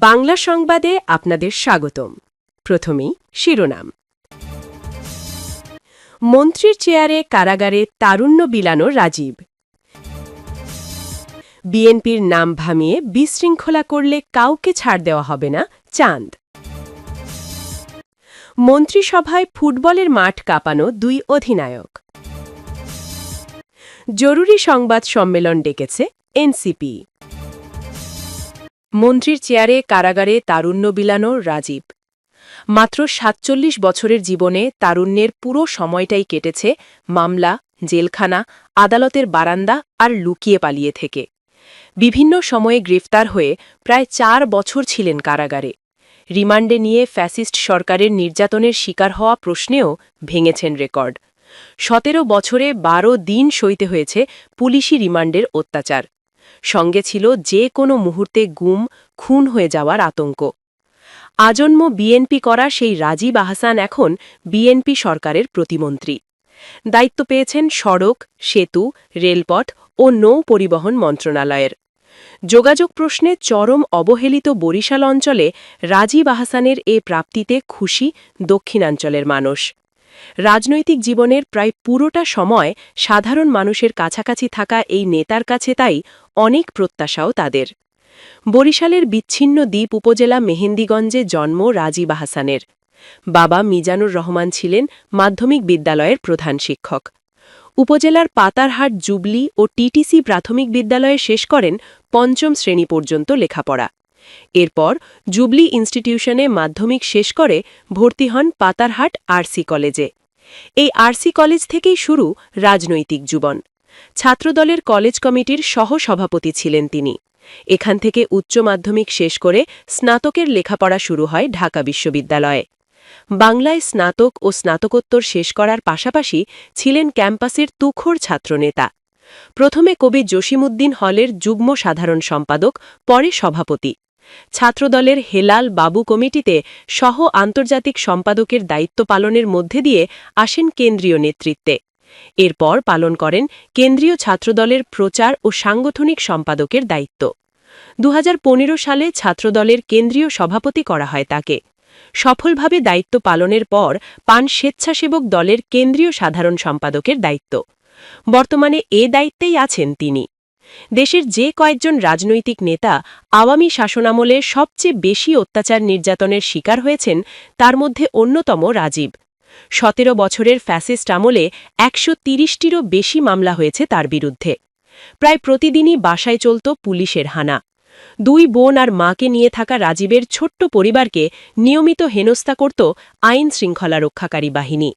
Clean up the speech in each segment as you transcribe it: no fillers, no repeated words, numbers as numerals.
বাংলা সংবাদে আপনাদের স্বাগতম। প্রথমেই শিরোনাম। মন্ত্রীর চেয়ারে কারাগারে তারুণ্য বিলানো রাজীব। বিএনপির নাম ভামিয়ে বিশৃঙ্খলা করলে কাউকে ছাড় দেওয়া হবে না, চাঁদ। মন্ত্রিসভায় ফুটবলের মাঠ কাঁপানো দুই অধিনায়ক। জরুরি সংবাদ সম্মেলন ডেকেছে এনসিপি। মন্ত্রীর চেয়ারে কারাগারে তারুণ্য বিলানো রাজীব। মাত্র ৪৭ বছরের জীবনে তারুণ্যের পুরো সময়টাই কেটেছে মামলা, জেলখানা, আদালতের বারান্দা আর লুকিয়ে পালিয়ে থেকে। বিভিন্ন সময়ে গ্রেফতার হয়ে প্রায় ৪ বছর ছিলেন কারাগারে। রিমান্ডে নিয়ে ফ্যাসিস্ট সরকারের নির্যাতনের শিকার হওয়া প্রশ্নেও ভেঙেছেন রেকর্ড। ১৭ বছরে ১২ দিন সইতে হয়েছে পুলিশি রিমান্ডের অত্যাচার। সঙ্গে ছিল যে কোনো মুহূর্তে গুম, খুন হয়ে যাওয়ার আতঙ্ক। আজন্ম বিএনপি করা সেই রাজীব আহসান এখন বিএনপি সরকারের প্রতিমন্ত্রী। দায়িত্ব পেয়েছেন সড়ক, সেতু, রেলপথ ও নৌ পরিবহন মন্ত্রণালয়ের। যোগাযোগ প্রশ্নে চরম অবহেলিত বরিশাল অঞ্চলে রাজীব আহসানের এ প্রাপ্তিতে খুশি দক্ষিণাঞ্চলের মানুষ। রাজনৈতিক জীবনের প্রায় পুরোটা সময় সাধারণ মানুষের কাছাকাছি থাকা এই নেতার কাছে তাই অনেক প্রত্যাশাও তাদের। বরিশালের বিচ্ছিন্ন দ্বীপ উপজেলা মেহেন্দিগঞ্জে জন্ম রাজীব আহসানের। বাবা মিজানুর রহমান ছিলেন মাধ্যমিক বিদ্যালয়ের প্রধান শিক্ষক। উপজেলার পাতারহাট জুবলি ও টিটিসি প্রাথমিক বিদ্যালয়ে শেষ করেন ৫ম শ্রেণী পর্যন্ত লেখাপড়া। এরপর জুবলি ইনস্টিটিউশনে মাধ্যমিক শেষ করে ভর্তি হন পাতারহাট আরসি কলেজে। এই আরসি কলেজ থেকেই শুরু রাজনৈতিক জীবন। ছাত্রদলের কলেজ কমিটির সহ-সভাপতি ছিলেন তিনি। এখান থেকে উচ্চ মাধ্যমিক শেষ করে স্নাতকের লেখাপড়া শুরু হয় ঢাকা বিশ্ববিদ্যালয়ে। বাংলায় স্নাতক ও স্নাতকোত্তর শেষ করার পাশাপাশি ছিলেন ক্যাম্পাসের তুখোড় ছাত্রনেতা। প্রথমে কবি জসিমউদ্দিন হলের যুগ্ম সাধারণ সম্পাদক, পরে সভাপতি। ছাত্রদলের হেলাল বাবু কমিটিতে সহ আন্তর্জাতিক সম্পাদকের দায়িত্ব পালনের মধ্যে দিয়ে আসেন কেন্দ্রীয় নেতৃত্বে। এরপর পালন করেন কেন্দ্রীয় ছাত্রদলের প্রচার ও সাংগঠনিক সম্পাদকের দায়িত্ব। ২০১৫ সালে ছাত্রদলের কেন্দ্রীয় সভাপতি করা হয় তাকে। সফলভাবে দায়িত্ব পালনের পর পান স্বেচ্ছাসেবক দলের কেন্দ্রীয় সাধারণ সম্পাদকের দায়িত্ব। বর্তমানে এ দায়িত্বেই আছেন তিনি। দেশের যে কয়েকজন রাজনৈতিক নেতা আওয়ামী শাসনামলে সবচেয়ে বেশি অত্যাচার নির্যাতনের শিকার হয়েছেন তার মধ্যে অন্যতম রাজীব। ১৭ বছরের ফ্যাসিস্ট আমলে ১৩০টিরও বেশি মামলা হয়েছে তার বিরুদ্ধে। প্রায় প্রতিদিনই বাসায় চলত পুলিশের হানা। ২ বোন আর মাকে নিয়ে থাকা রাজীবের ছোট্ট পরিবারকে নিয়মিত হেনস্থা করত আইন শৃঙ্খলা রক্ষাকারী বাহিনী।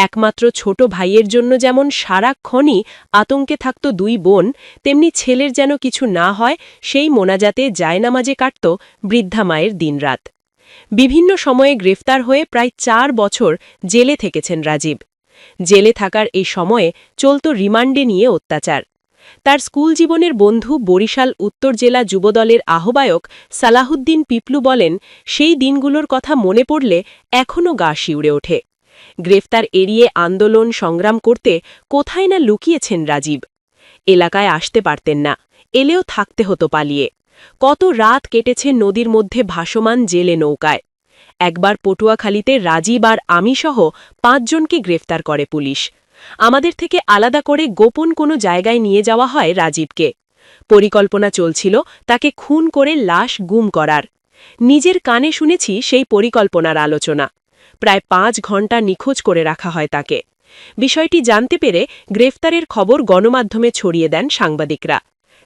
একমাত্র ছোট ভাইয়ের জন্য যেমন সারাক্ষণই আতঙ্কে থাকত ২ বোন, তেমনি ছেলের যেন কিছু না হয় সেই মোনাজাতে জায়নামাজে কাটত বৃদ্ধা মায়ের দিনরাত। বিভিন্ন সময়ে গ্রেফতার হয়ে প্রায় ৪ বছর জেলে থেকেছেন রাজীব। জেলে থাকার এই সময়ে চলত রিমান্ডে নিয়ে অত্যাচার। তার স্কুল জীবনের বন্ধু বরিশাল উত্তর জেলা যুবদলের আহ্বায়ক সালাহুদ্দিন পিপলু বলেন, সেই দিনগুলোর কথা মনে পড়লে এখনও গা শিউরে ওঠে। গ্রেফতার এড়িয়ে আন্দোলন সংগ্রাম করতে কোথায় না লুকিয়েছেন রাজীব। এলাকায় আসতে পারতেন না, এলেও থাকতে হতো পালিয়ে। কত রাত কেটেছে নদীর মধ্যে ভাসমান জেলে নৌকায়। একবার পটুয়াখালীতে রাজীব আর আমিসহ ৫ জনকে গ্রেফতার করে পুলিশ। আমাদের থেকে আলাদা করে গোপন কোনো জায়গায় নিয়ে যাওয়া হয় রাজীবকে। পরিকল্পনা চলছিল তাকে খুন করে লাশ গুম করার। নিজের কানে শুনেছি সেই পরিকল্পনার আলোচনা। প্রায় ৫ ঘণ্টা নিখোঁজ করে রাখা হয় তাকে। বিষয়টি জানতে পেরে গ্রেফতারের খবর গণমাধ্যমে ছড়িয়ে দেন সাংবাদিকরা।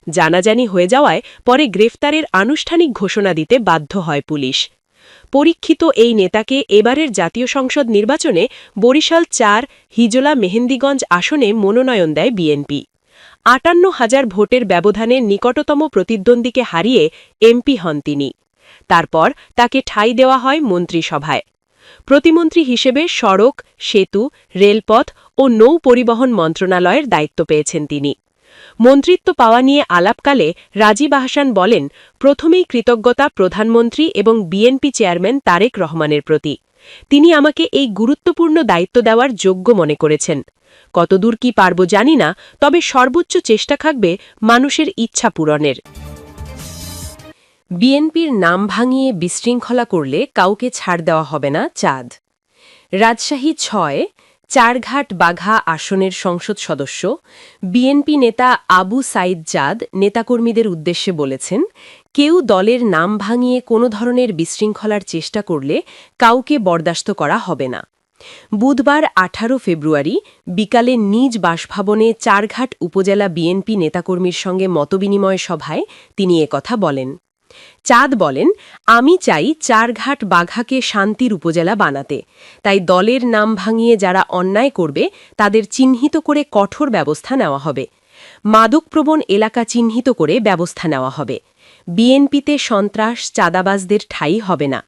জানাজানি হয়ে যাওয়ায় পরে গ্রেফতারের আনুষ্ঠানিক ঘোষণা দিতে বাধ্য হয় পুলিশ। পরীক্ষিত এই নেতাকে এবারের জাতীয় সংসদ নির্বাচনে বরিশাল ৪ হিজলা মেহেন্দিগঞ্জ আসনে মনোনয়ন দেয় বিএনপি। ৫৮,০০০ ভোটের ব্যবধানে নিকটতম প্রতিদ্বন্দ্বীকে হারিয়ে এমপি হন তিনি। তারপর তাকে ঠাঁই দেওয়া হয় মন্ত্রিসভায়। প্রতিমন্ত্রী হিসেবে সড়ক, সেতু, রেলপথ ও নৌ পরিবহন মন্ত্রণালয়ের দায়িত্ব পেয়েছেন তিনি। মন্ত্রিত্ব পাওয়া নিয়ে আলাপকালে রাজীব আহসান বলেন, প্রথমেই কৃতজ্ঞতা প্রধানমন্ত্রী এবং বিএনপি চেয়ারম্যান তারেক রহমানের প্রতি। তিনি আমাকে এই গুরুত্বপূর্ণ দায়িত্ব দেওয়ার যোগ্য মনে করেছেন। কতদূর কি পারব জানি না, তবে সর্বোচ্চ চেষ্টা থাকবে মানুষের ইচ্ছা পূরণের। বিএনপির নাম ভাঙিয়ে বিশৃঙ্খলা করলে কাউকে ছাড় দেওয়া হবে না চাঁদ। রাজশাহী ৬ চারঘাট বাঘা আসনের সংসদ সদস্য বিএনপি নেতা আবু সাইদ চাঁদ নেতাকর্মীদের উদ্দেশ্যে বলেছেন, কেউ দলের নাম ভাঙিয়ে কোনো ধরনের বিশৃঙ্খলার চেষ্টা করলে কাউকে বরদাস্ত করা হবে না। বুধবার ১৮ ফেব্রুয়ারি বিকালে নিজ বাসভবনে চারঘাট উপজেলা বিএনপি নেতাকর্মীর সঙ্গে মতবিনিময় সভায় তিনি একথা বলেন। চাঁদ বলেন, আমি চাই চারঘাট বাঘাকে শান্তির উপজেলা বানাতে, তাই দলের নাম ভাঙিয়ে যারা অন্যায় করবে তাদের চিহ্নিত করে কঠোর ব্যবস্থা নেওয়া হবে। মাদকপ্রবণ এলাকা চিহ্নিত করে ব্যবস্থা নেওয়া হবে। বিএনপিতে সন্ত্রাস চাঁদাবাজদের ঠাঁই হবে না।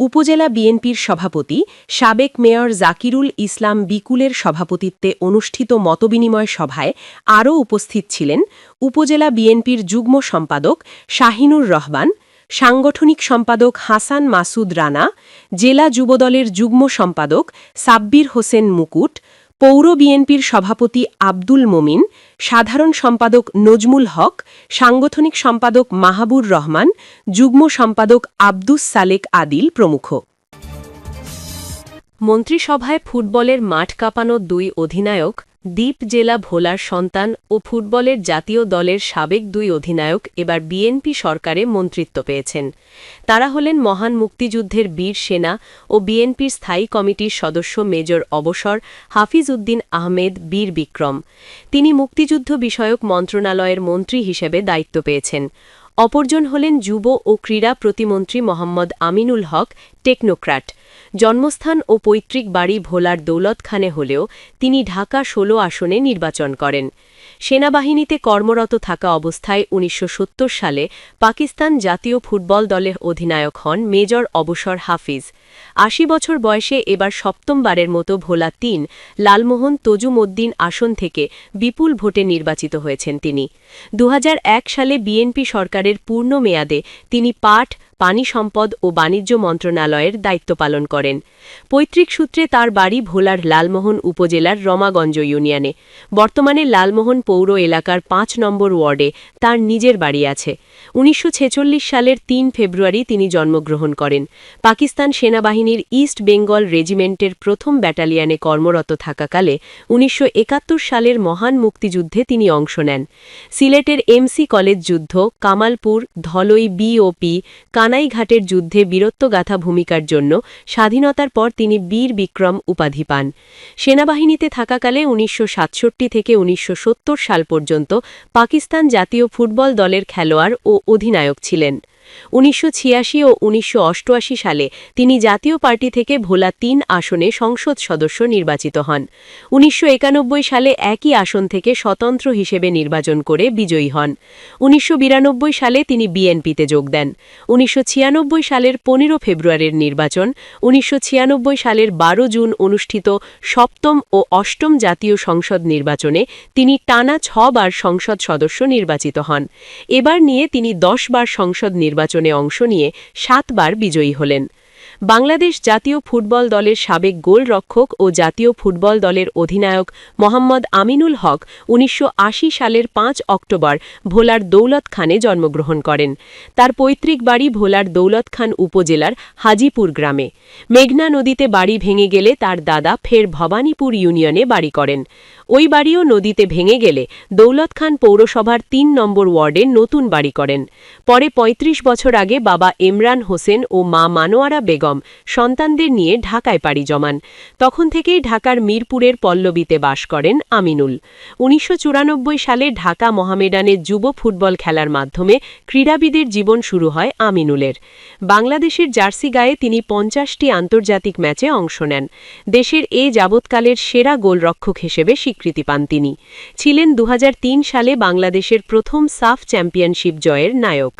উপজেলা বিএনপির সভাপতি সাবেক মেয়র জাকিরুল ইসলাম বিকুলের সভাপতিত্বে অনুষ্ঠিত মতবিনিময় সভায় আরও উপস্থিত ছিলেন উপজেলা বিএনপির যুগ্ম সম্পাদক শাহিনুর রহমান, সাংগঠনিক সম্পাদক হাসান মাসুদ রানা, জেলা যুবদলের যুগ্ম সম্পাদক সাব্বির হোসেন মুকুট, পৌর বিএনপির সভাপতি আব্দুল মোমিন, সাধারণ সম্পাদক নজমুল হক, সাংগঠনিক সম্পাদক মাহাবুর রহমান, যুগ্ম সম্পাদক আব্দুস সালেক আদিল প্রমুখ। মন্ত্রিসভায় ফুটবলের মাঠ কাঁপানো দুই অধিনায়ক, দ্বীপ জেলা ভোলার সন্তান ও ফুটবলের জাতীয় দলের সাবেক দুই অধিনায়ক এবার বিএনপি সরকারে মন্ত্রিত্ব পেয়েছেন। তারা হলেন মহান মুক্তিযুদ্ধের বীর সেনা ও বিএনপির স্থায়ী কমিটির সদস্য মেজর অবসর হাফিজ উদ্দিন আহমেদ বীর বিক্রম। তিনি মুক্তিযুদ্ধ বিষয়ক মন্ত্রণালয়ের মন্ত্রী হিসেবে দায়িত্ব পেয়েছেন। অপরজন হলেন যুব ও ক্রীড়া প্রতিমন্ত্রী মোহাম্মদ আমিনুল হক, টেকনোক্র্যাট। জন্মস্থান ও পৈতৃক বাড়ি ভোলার দৌলতখানে হলেও তিনি ঢাকা ১৬ আসনে নির্বাচন করেন। সেনাবাহিনীতে কর্মরত থাকা অবস্থায় ১৯৭০ সালে পাকিস্তান জাতীয় ফুটবল দলের অধিনায়ক হন মেজর অবসর হাফিজ। ৮০ বছর বয়সে এবার সপ্তমবারের মতো ভোলা ৩ লালমোহন তজুমউদ্দিন আসন থেকে বিপুল ভোটে নির্বাচিত হয়েছেন তিনি। ২০০১ সালে বিএনপি সরকারের পূর্ণ মেয়াদে তিনি পাট, পানি সম্পদ ও বাণিজ্য মন্ত্রণালয়ের দায়িত্ব পালন করেন। পৈতৃক সূত্রে তার বাড়ি ভোলার লালমোহন উপজেলার রমাগঞ্জ ইউনিয়নে। বর্তমানে লালমোহন পৌর এলাকার ৫ নম্বর ওয়ার্ডে তার নিজের বাড়ি আছে। ১৯৪৬ সালের ৩ ফেব্রুয়ারি তিনি জন্মগ্রহণ করেন। পাকিস্তান সেনাবাহিনীর ইস্ট বেঙ্গল রেজিমেন্টের প্রথম ব্যাটালিয়নে কর্মরত থাকাকালে ১৯৭১ সালের মহান মুক্তিযুদ্ধে তিনি অংশ নেন। সিলেটের এমসি কলেজ যুদ্ধ, কামালপুর, ধলই বিওপি, কানাইঘাটের যুদ্ধে বীরত্বগাথা ভূমিকার জন্য স্বাধীনতার পর তিনি বীর বিক্রম উপাধি পান। সেনাবাহিনীতে থাকাকালে ১৯৬৭ থেকে ১৯৭০ সাল পর্যন্ত পাকিস্তান জাতীয় ফুটবল দলের খেলোয়াড় ও অধিনায়ক ছিলেন। ১৯৮৬ ও ১৯৮৮ সালে তিনি জাতীয় পার্টি থেকে ভোলা ৩ আসনে সংসদ সদস্য নির্বাচিত হন। ১৯৯১ সালে একই আসন থেকে স্বতন্ত্র হিসেবে নির্বাচন করে বিজয়ী হন। ১৯৯২ সালে তিনি বিএনপিতে যোগ দেন। ১৯৯৬ সালের ১৫ ফেব্রুয়ারির নির্বাচন, ১৯৯৬ সালের ১২ জুন অনুষ্ঠিত সপ্তম ও অষ্টম জাতীয় সংসদ নির্বাচনে তিনি টানা ৬ বার সংসদ সদস্য নির্বাচিত হন। এবার নিয়ে তিনি ১০ বার সংসদ নির্বাচনে অংশ নিয়ে ৭ বার বিজয়ী হলেন। বাংলাদেশ জাতীয় ফুটবল দলের সাবেক গোলরক্ষক ও জাতীয় ফুটবল দলের অধিনায়ক মোহাম্মদ আমিনুল হক ১৯৮০ সালের ৫ অক্টোবর ভোলার দৌলতখানে জন্মগ্রহণ করেন। তার পৈতৃক বাড়ি ভোলার দৌলতখান উপজেলার হাজিপুর গ্রামে। মেঘনা নদীতে বাড়ি ভেঙে গেলে তার দাদা ফের ভবানীপুর ইউনিয়নে বাড়ি করেন। ওই বাড়িও নদীতে ভেঙে গেলে দৌলতখান পৌরসভার ৩ নম্বর ওয়ার্ডে নতুন বাড়ি করেন। পরে ৩৫ বছর আগে বাবা ইমরান হোসেন ও মা মানোয়ারা বেগম সন্তানদের নিয়ে ঢাকায় পাড়ি জমান। তখন থেকেই ঢাকার মিরপুরের পল্লবীতে বাস করেন আমিনুল। ১৯৯৪ সালে ঢাকা মোহামেডানে যুব ফুটবল খেলার মাধ্যমে ক্রীড়াবিদের জীবন শুরু হয় আমিনুলের। বাংলাদেশের জার্সি গায়ে তিনি ৫০টি আন্তর্জাতিক ম্যাচে অংশ নেন। দেশের এ যাবৎকালের সেরা গোলরক্ষক হিসেবে স্বীকৃতি পান তিনি। ছিলেন ২০০৩ সালে বাংলাদেশের প্রথম সাফ চ্যাম্পিয়নশিপ জয়ের নায়ক।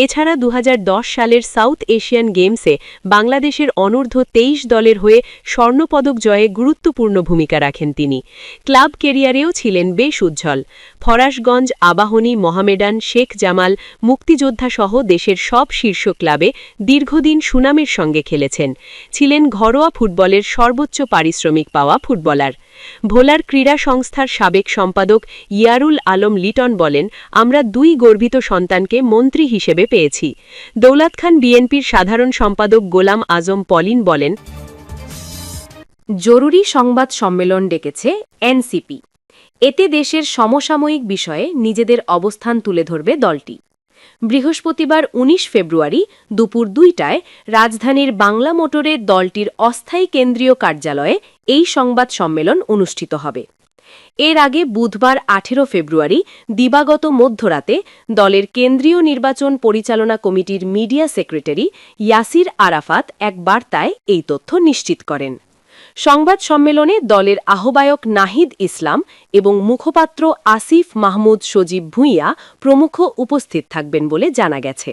এছাড়া ২০১০ সালের সাউথ এশিয়ান গেমসে বাংলাদেশ বাংলাদেশের অনূর্ধ্ব ২৩ দলের হয়ে স্বর্ণপদক জয়ে গুরুত্বপূর্ণ ভূমিকা রাখেন তিনি। ক্লাব ক্যারিয়ারেও ছিলেন বেশ উজ্জ্বল। ফরাশগঞ্জ, আবাহনী, মোহামেডান, শেখ জামাল, মুক্তিযোদ্ধা সহ দেশের সব শীর্ষ ক্লাবে দীর্ঘদিন সুনামের সঙ্গে খেলেছেন। ছিলেন ঘরোয়া ফুটবলের সর্বোচ্চ পারিশ্রমিক পাওয়া ফুটবলার। ভোলার ক্রীড়া সংস্থার সাবেক সম্পাদক ইয়ারুল আলম লিটন বলেন, আমরা ২ গর্বিত সন্তানকে মন্ত্রী হিসেবে পেয়েছি। দৌলত খান বিএনপির সাধারণ সম্পাদক গোলাম আজম পলিন বলেন, জরুরি সংবাদ সম্মেলন ডেকেছে এনসিপি। এতে দেশের সমসাময়িক বিষয়ে নিজেদের অবস্থান তুলে ধরবে দলটি। বৃহস্পতিবার ১৯ ফেব্রুয়ারি দুপুর ২টায় রাজধানীর বাংলা মোটরে দলটির অস্থায়ী কেন্দ্রীয় কার্যালয়ে এই সংবাদ সম্মেলন অনুষ্ঠিত হবে। এর আগে বুধবার ১৮ ফেব্রুয়ারি দিবাগত মধ্যরাতে দলের কেন্দ্রীয় নির্বাচন পরিচালনা কমিটির মিডিয়া সেক্রেটারি ইয়াসির আরাফাত এক বার্তায় এই তথ্য নিশ্চিত করেন। সংবাদ সম্মেলনে দলের আহ্বায়ক নাহিদ ইসলাম এবং মুখপাত্র আসিফ মাহমুদ সজীব ভূঁইয়া প্রমুখ উপস্থিত থাকবেন বলে জানা গেছে।